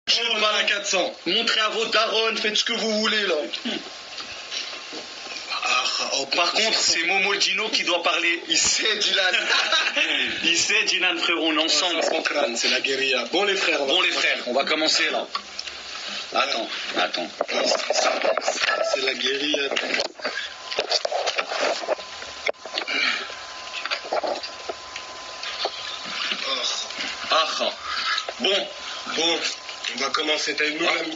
Je mal à 400. Montrez à vos darons, faites ce que vous voulez là. Par contre, c'est Momo Gino qui doit parler. Il sait, Dylan. Il sait, Dylan, frérot, on est ensemble. C'est la guérilla. Bon, les frères. Bon, les frères, on va commencer là. Attends. C'est la guérilla. Bon, on va commencer.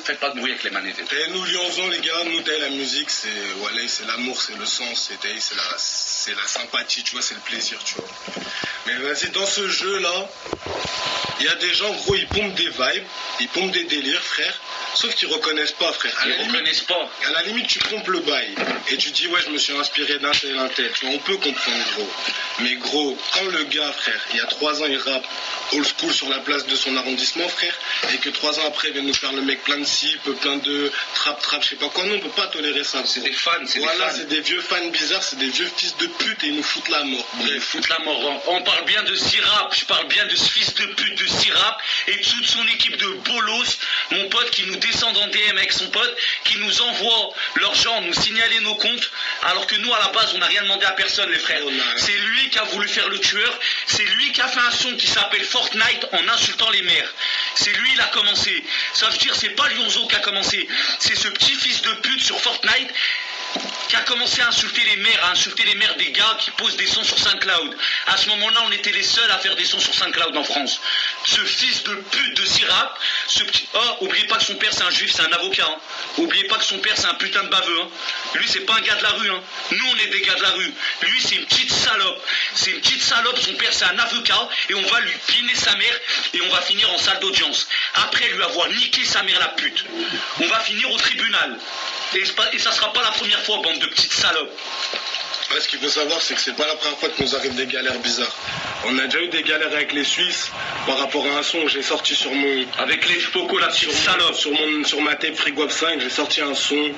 Faites pas de bruit avec les manettes. Nous, Lyonzons, les gars, nous, la musique, c'est voilà, c'est l'amour, c'est le sens, c'est la sympathie, tu vois, c'est le plaisir, tu vois. Mais vas-y, dans ce jeu-là, il y a des gens, gros, ils pompent des vibes, ils pompent des délires, frère. Sauf qu'ils reconnaissent pas, frère. À la limite, tu pompes le bail. Et tu dis, ouais, je me suis inspiré d'un tel. Tu vois, on peut comprendre, gros. Mais gros, quand le gars, frère, il y a 3 ans, il rappe old school sur la place de son arrondissement, frère, et que 3 ans après, il vient nous faire le mec plein de cips, plein de trap, je sais pas quoi, non, on peut pas tolérer ça. C'est des fans, c'est des vieux fans bizarres, c'est des vieux fils de pute et ils nous foutent la mort. Ils foutent la mort. On parle bien de Sirap, je parle bien de ce fils de pute de Sirap et toute son équipe de bolos, mon pote qui nous descend en DM avec son pote, qui nous envoie leur gens nous signaler nos comptes, alors que nous à la base on n'a rien demandé à personne, les frères. C'est lui qui a voulu faire le tueur, c'est lui qui a fait un son qui s'appelle Fortnite en insultant les mères. C'est lui il a commencé. Ça veut dire c'est pas Lyonzo qui a commencé, c'est ce petit fils de pute sur Fortnite qui a commencé à insulter les mères des gars qui posent des sons sur SoundCloud. À ce moment-là, on était les seuls à faire des sons sur SoundCloud en France. Ce fils de pute de Sirap, ce petit... Oh, oubliez pas que son père c'est un juif, c'est un avocat. Hein. Oubliez pas que son père c'est un putain de baveux. Hein. Lui c'est pas un gars de la rue. Hein. Nous on est des gars de la rue. Lui c'est une petite salope. C'est une petite salope, son père c'est un avocat et on va lui piner sa mère et on va finir en salle d'audience. Après lui avoir niqué sa mère la pute, on va finir au tribunal. Et ça sera pas la première fois, bande de petites salopes. Ouais, ce qu'il faut savoir, c'est que c'est pas la première fois que nous arrivent des galères bizarres. On a déjà eu des galères avec les Suisses par rapport à un son que j'ai sorti sur mon... Avec les Poco, la petite salope. Sur ma tape Frigwap 5, j'ai sorti un son.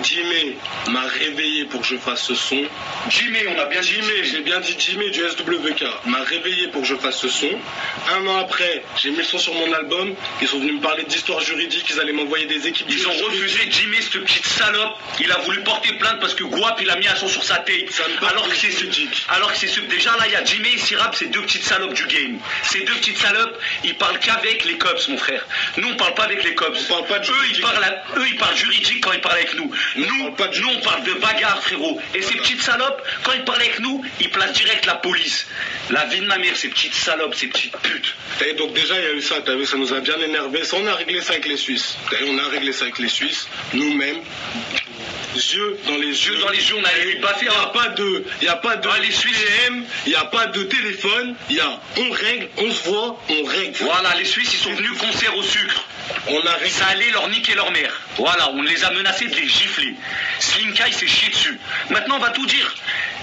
Jimmy m'a réveillé pour que je fasse ce son. Jimmy, on a bien dit Jimmy. J'ai bien dit Jimmy du SWK. M'a réveillé pour que je fasse ce son. 1 an après, j'ai mis le son sur mon album. Ils sont venus me parler d'histoire juridique. Ils allaient m'envoyer des équipes. Ils ont refusé Jimmy, cette petite salope. Il a voulu porter plainte parce que Guap, il a mis un son sur sa tape. Alors que c'est ce... Déjà là, il y a Jimmy et Sirap, c'est 2 petites salopes du game. Ces 2 petites salopes, ils parlent qu'avec les cops, mon frère. Nous, on parle pas avec les cops. On parle pas de eux, ils parlent juridique quand ils parlent avec nous. Nous, on parle de bagarre, frérot. Et ces petites salopes, quand ils parlent avec nous, ils placent direct la police. La vie de ma mère, ces petites salopes, ces petites putes. Et donc déjà, il y a eu ça, t'as vu, ça nous a bien énervé. Ça, on a réglé ça avec les Suisses. On a réglé ça avec les Suisses, nous-mêmes. Yeux dans les yeux, on a eu baffer. Il n'y a pas de les Suisses PM, il n'y a pas de téléphone, on règle, on se voit, on règle. Voilà, les Suisses, ils sont venus concert au sucre. réglé. Ça allait leur niquer leur mère. Voilà, on les a menacés de les gifler. Slinka, il s'est chié dessus. Maintenant, on va tout dire.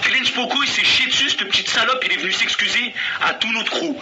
Clench Poco, il s'est chié dessus, cette petite salope, il est venu s'excuser à tout notre crew.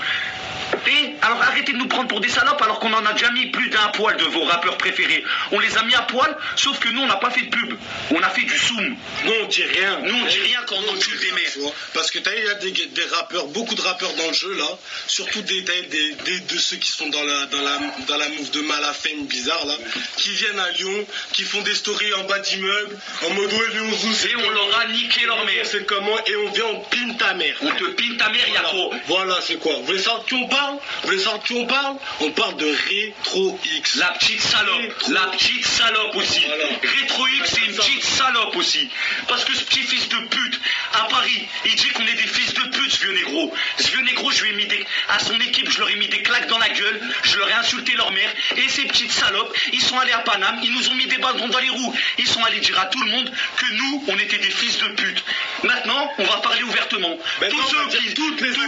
Et alors arrêtez de nous prendre pour des salopes alors qu'on en a déjà mis plus d'un poil de vos rappeurs préférés. On les a mis à poil, sauf que nous on n'a pas fait de pub. On a fait du zoom. Nous on dit rien. Nous on dit rien quand on tue des mères. Parce que il y a des rappeurs, beaucoup de rappeurs dans le jeu là, surtout de ceux qui sont dans la move de Malafame bizarre là, qui viennent à Lyon, qui font des stories en bas d'immeubles, en mode ouais Lyon Zou. Et on leur a niqué leur mère. C'est comment? Et on vient, on pine ta mère. On te pine ta mère, y'a trop. Voilà, c'est quoi? Vous voulez savoir de qui on parle? On parle de Retro X. La petite salope aussi. Voilà. Retro X, c'est une petite salope aussi. Parce que ce petit fils de pute, à Paris, il dit qu'on est des fils de pute, ce vieux négro. Ce vieux négro, je lui ai mis à son équipe, je leur ai mis des claques dans la gueule, je leur ai insulté leur mère. Et ces petites salopes, ils sont allés à Paname, ils nous ont mis des ballons dans les roues. Ils sont allés dire à tout le monde que nous, on était des fils de pute. Maintenant, on va parler ouvertement. Tous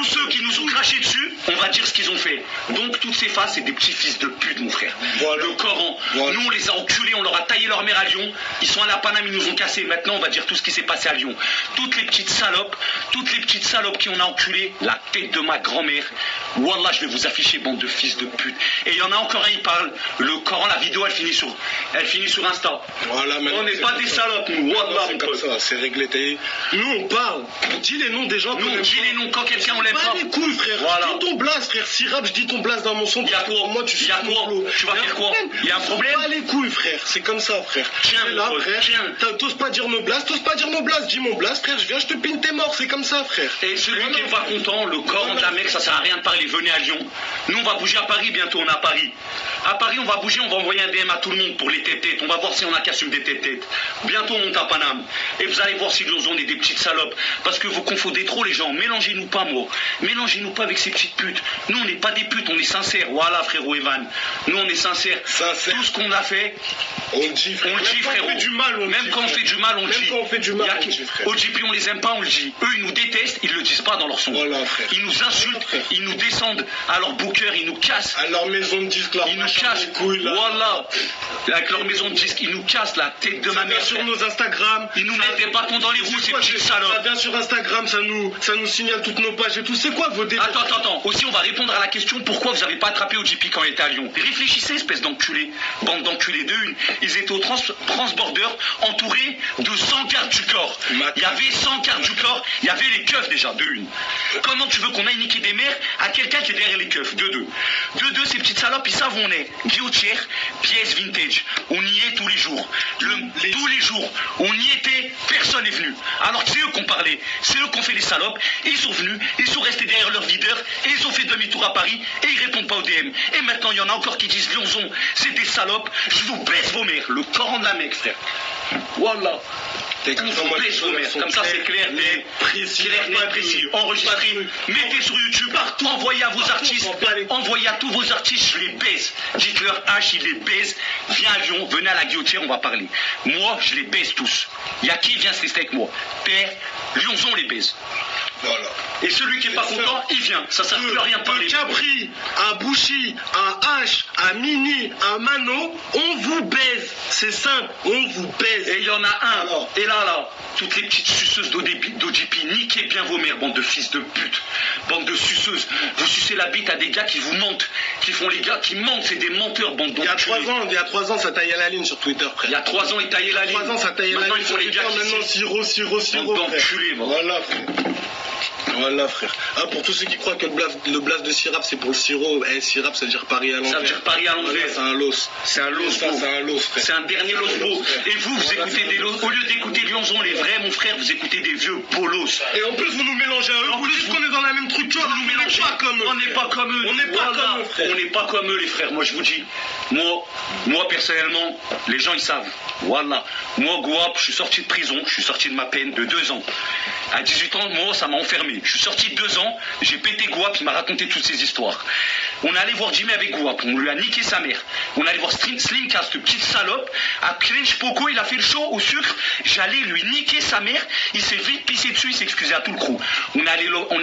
ceux qui nous ont craché dessus, on va dire ce qu'ils ont fait. Donc toutes ces faces, c'est des petits fils de pute, mon frère. Voilà. Le Coran, Lyon. Voilà. Nous, on les a enculés, on leur a taillé leur mère à Lyon. Ils sont à la Paname, ils nous ont cassés. Maintenant, on va dire tout ce qui s'est passé à Lyon. Toutes les petites salopes qui on a enculé, la tête de ma grand-mère. Wallah, je vais vous afficher, bande de fils de pute. Et il y en a encore un, il parle. Le Coran, la vidéo, elle finit sur Insta. Voilà, On n'est pas des salopes, nous. Wallah, c'est mon comme pote. ça, c'est réglé. Nous, on parle. On dit les noms des gens. Nous, on dit les noms quand quelqu'un, on l'aime pas. les couilles, frère. Voilà. Je dis ton blaze, frère. Sirap, je dis ton blaze dans mon son. Il y a quoi? Moi, tu Il y a quoi? Tu vas faire quoi? Il y a un problème? Pas les couilles, frère. C'est comme ça, frère. Tiens, Tu es là, mon pote, frère. tiens. T'oses pas dire nos blazes, t'oses pas dire nos blazes. Dis mon blaze, frère. Je viens, je te pine, t'es mort. C'est comme ça, frère. Et celui qui est pas content, le Coran de la Mecque, ça sert à rien de parler. Venez à Lyon. Nous, on va bouger à Paris bientôt. On est à Paris. À Paris, on va bouger. On va envoyer un DM à tout le monde pour les têtes-têtes. On va voir si on a qu'à assumer des têtes-têtes. Bientôt, on monte à Paname. Et vous allez voir si nous on est des petites salopes. Parce que vous confondez trop les gens. Mélangez-nous pas, moi. Mélangez-nous pas avec ces petites putes. Nous, on n'est pas des putes. On est sincères. Voilà, frérot Evan. Nous, on est sincères. Sincère. Tout ce qu'on a fait, On le dit, frère. on le dit, frérot. Même quand on fait du mal, on le Même dit, quand on frère. fait du mal, on le Même dit. quand on fait du mal, Il y a on le qui- dit, frère. OGP, on les aime pas, on le dit. Eux, ils nous détestent, ils le disent pas dans leur son. Voilà, frère. Ils nous insultent, Frère. ils nous descendent à leur booker, ils nous cassent. À leur maison de disque, leur Ils nous machin, cassent. les couilles, là. Voilà. Avec leur maison de disque, ils nous cassent la tête de ma Ça vient mère. sur nos Instagram. Ils nous mettent des bâtons dans les roues, ces petites Ça salopes. vient sur Instagram, ça nous signale toutes nos pages et tout. C'est quoi vos débats? Attends. Aussi, on va répondre à la question pourquoi vous n'avez pas attrapé OGP quand il était à Lyon. Réfléchissez, espèce d'enculés. Bande d'enculés de une. Ils étaient au transborder entourés de 100 gardes du corps. Il y avait 100 gardes du corps, il y avait les keufs déjà, de une. Comment tu veux qu'on aille niquer des mères à quelqu'un qui est derrière les keufs? De deux. De deux, ces petites salopes, ils savent où on est. Guillotière, pièce vintage. On y est tous les jours. Tous les jours. On y était, personne n'est venu. Alors que c'est eux qu'on parlait. C'est eux qu'on fait les salopes. Ils sont venus, ils sont restés derrière leur videur et ils ont fait demi-tour à Paris et ils répondent pas aux DM. Et maintenant, il y en a encore qui disent Lyonzon, c'est des salopes. Je vous baisse vos mères. Le Coran de la Mecque, frère. Voilà. On vous baisse vos mères. Comme ça, c'est clair, net, précis. clair, net, précis. Enregistré. Mettez sur YouTube. Partout. Envoyez à vos artistes. Envoyez à tous vos artistes. Je les baise. Dites-leur H, il les baise. Viens à Lyon. Venez à la Guillotière, on va parler. Moi, je les baise tous. Il y a qui vient se rester avec moi? Père, Lyonzon les baise. Voilà. Et celui qui est pas content, il vient. Ça sert plus à rien de parler. De Capri, à Bouchy, à H, à Mini, à Mano, on vous baise. C'est simple, on vous baise. Et il y en a un. Alors. Et là, toutes les petites suceuses d'OGP, niquez bien vos mères, bande de fils de pute. Bande de suceuses. Vous sucez la bite à des gars qui vous mentent. Qui font les gars qui mentent. C'est des menteurs, bande Il y a d'enculés. 3 ans, ça taillait la ligne sur Twitter, frère. Il y a 3 ans, ils taillaient la ligne. 3 ans, ça taillait la Maintenant, ligne ils font sur les Twitter. gars qui Maintenant, sirop, Bande frère. d'enculés, moi. Voilà, frère. Voilà, frère. Ah, pour tous ceux qui croient que le blast de Sirap, c'est pour le sirop. Sirap, ça veut dire Paris à l'envers. Ça veut dire Paris à l'envers. Voilà, c'est un los. C'est un los Ça, beau. c'est un los, frère. C'est un dernier los beau. Et vous écoutez des los. Au lieu d'écouter Lyonzon, les vrais, mon frère, vous écoutez des vieux bolos. Et en plus, vous nous mélangez à eux. Vous dites qu'on est dans la même structure. Vous nous mélangez. pas comme eux. On n'est pas comme eux. On n'est pas comme eux, frère. On n'est pas comme eux, les frères. Moi, je vous dis, moi personnellement, les gens, ils savent. Voilà. Moi, Gouap, je suis sorti de prison. Je suis sorti de ma peine de 2 ans. À 18 ans, moi, ça m'a enfermé. Je suis sorti de 2 ans. J'ai pété Gouap. Il m'a raconté toutes ces histoires. On est allé voir Jimmy avec Gouap. On lui a niqué sa mère. On est allé voir Slimcast, cette petite salope. À Clench Poco, il a fait le show au sucre. J'allais lui niquer sa mère. Il s'est vite pissé dessus. Il s'est excusé à tout le crew. On est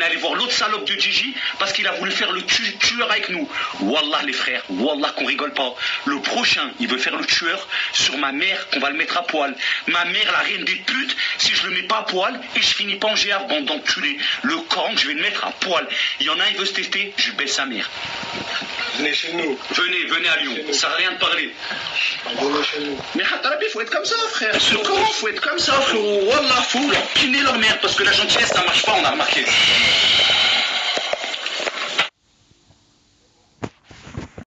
allé voir l'autre salope de Gigi parce qu'il a voulu faire le tueur avec nous. Wallah, les frères. Wallah, qu'on rigole pas. Le prochain, il veut faire le tueur sur ma mère, qu'on va le mettre à poil. Ma mère, la reine des putes, si je le mets pas à poil et je finis pas en GF, bande d'enculés. Le Coran, je vais le mettre à poil. Il y en a un, il veut se tester, je lui baisse sa mère. Venez chez nous. Venez à Lyon. Ça sert à rien de parler. Venez chez nous. Mais Hatarabi, faut être comme ça, frère. Ce Coran, faut être comme ça, frérot. Wallah, faut leur piner leur mère parce que la gentillesse, ça marche pas, on a remarqué.